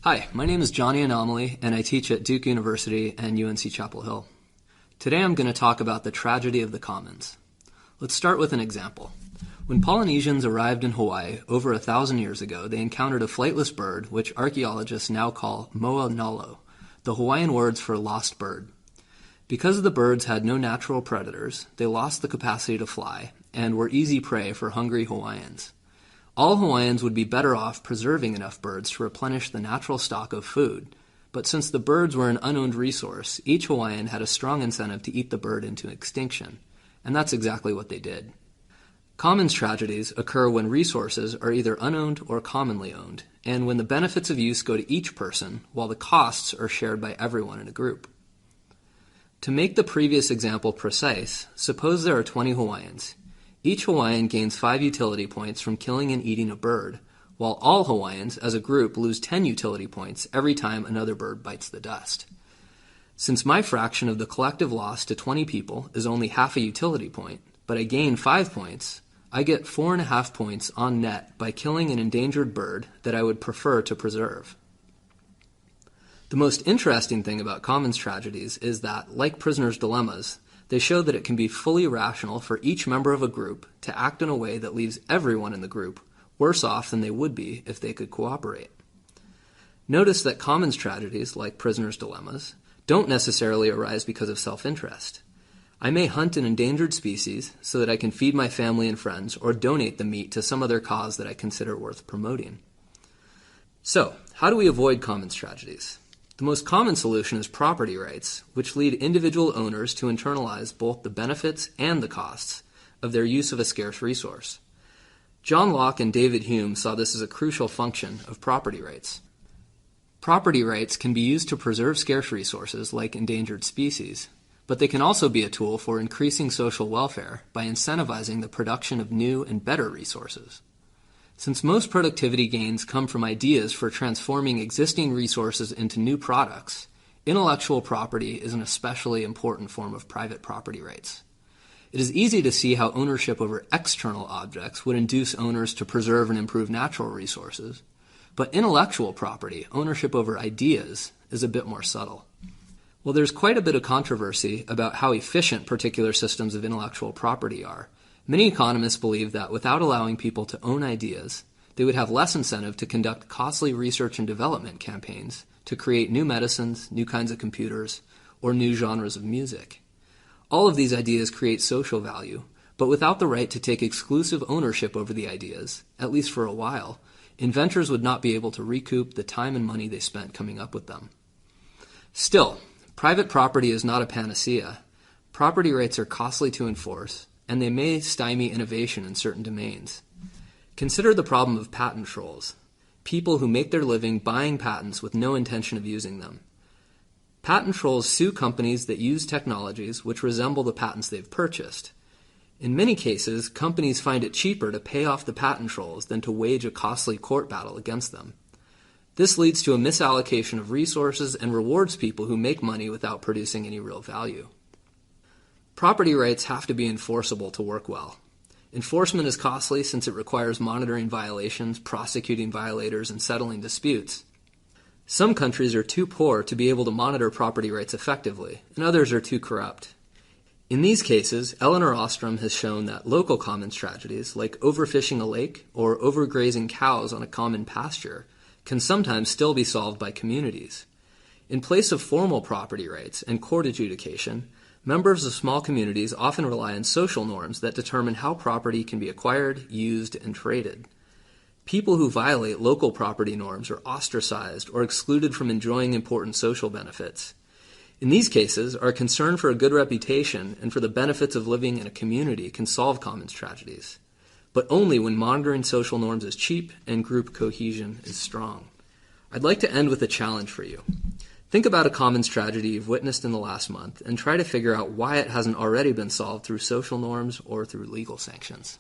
Hi, my name is Jonathan Anomali, and I teach at Duke University and UNC Chapel Hill. Today I'm going to talk about the tragedy of the commons. Let's start with an example. When Polynesians arrived in Hawaii over 1,000 years ago, they encountered a flightless bird, which archaeologists now call moa nalo, the Hawaiian words for lost bird. Because the birds had no natural predators, they lost the capacity to fly and were easy prey for hungry Hawaiians. All Hawaiians would be better off preserving enough birds to replenish the natural stock of food, but since the birds were an unowned resource, each Hawaiian had a strong incentive to eat the bird into extinction, and that's exactly what they did. Commons tragedies occur when resources are either unowned or commonly owned, and when the benefits of use go to each person, while the costs are shared by everyone in a group. To make the previous example precise, suppose there are 20 Hawaiians. Each Hawaiian gains 5 utility points from killing and eating a bird, while all Hawaiians as a group lose 10 utility points every time another bird bites the dust. Since my fraction of the collective loss to 20 people is only half a utility point, but I gain 5 points, I get 4.5 points on net by killing an endangered bird that I would prefer to preserve. The most interesting thing about commons tragedies is that, like prisoners' dilemmas, they show that it can be fully rational for each member of a group to act in a way that leaves everyone in the group worse off than they would be if they could cooperate. Notice that commons tragedies, like prisoners' dilemmas, don't necessarily arise because of self-interest. I may hunt an endangered species so that I can feed my family and friends or donate the meat to some other cause that I consider worth promoting. So, how do we avoid commons tragedies? The most common solution is property rights, which lead individual owners to internalize both the benefits and the costs of their use of a scarce resource. John Locke and David Hume saw this as a crucial function of property rights. Property rights can be used to preserve scarce resources like endangered species, but they can also be a tool for increasing social welfare by incentivizing the production of new and better resources. Since most productivity gains come from ideas for transforming existing resources into new products, intellectual property is an especially important form of private property rights. It is easy to see how ownership over external objects would induce owners to preserve and improve natural resources, but intellectual property, ownership over ideas, is a bit more subtle. Well, there's quite a bit of controversy about how efficient particular systems of intellectual property are. Many economists believe that without allowing people to own ideas, they would have less incentive to conduct costly research and development campaigns to create new medicines, new kinds of computers, or new genres of music. All of these ideas create social value, but without the right to take exclusive ownership over the ideas, at least for a while, inventors would not be able to recoup the time and money they spent coming up with them. Still, private property is not a panacea. Property rights are costly to enforce, and they may stymie innovation in certain domains. Consider the problem of patent trolls, people who make their living buying patents with no intention of using them. Patent trolls sue companies that use technologies which resemble the patents they've purchased. In many cases, companies find it cheaper to pay off the patent trolls than to wage a costly court battle against them. This leads to a misallocation of resources and rewards people who make money without producing any real value. Property rights have to be enforceable to work well. Enforcement is costly since it requires monitoring violations, prosecuting violators, and settling disputes. Some countries are too poor to be able to monitor property rights effectively, and others are too corrupt. In these cases, Elinor Ostrom has shown that local commons tragedies, like overfishing a lake or overgrazing cows on a common pasture, can sometimes still be solved by communities. In place of formal property rights and court adjudication, members of small communities often rely on social norms that determine how property can be acquired, used, and traded. People who violate local property norms are ostracized or excluded from enjoying important social benefits. In these cases, our concern for a good reputation and for the benefits of living in a community can solve commons tragedies, but only when monitoring social norms is cheap and group cohesion is strong. I'd like to end with a challenge for you. Think about a commons tragedy you've witnessed in the last month and try to figure out why it hasn't already been solved through social norms or through legal sanctions.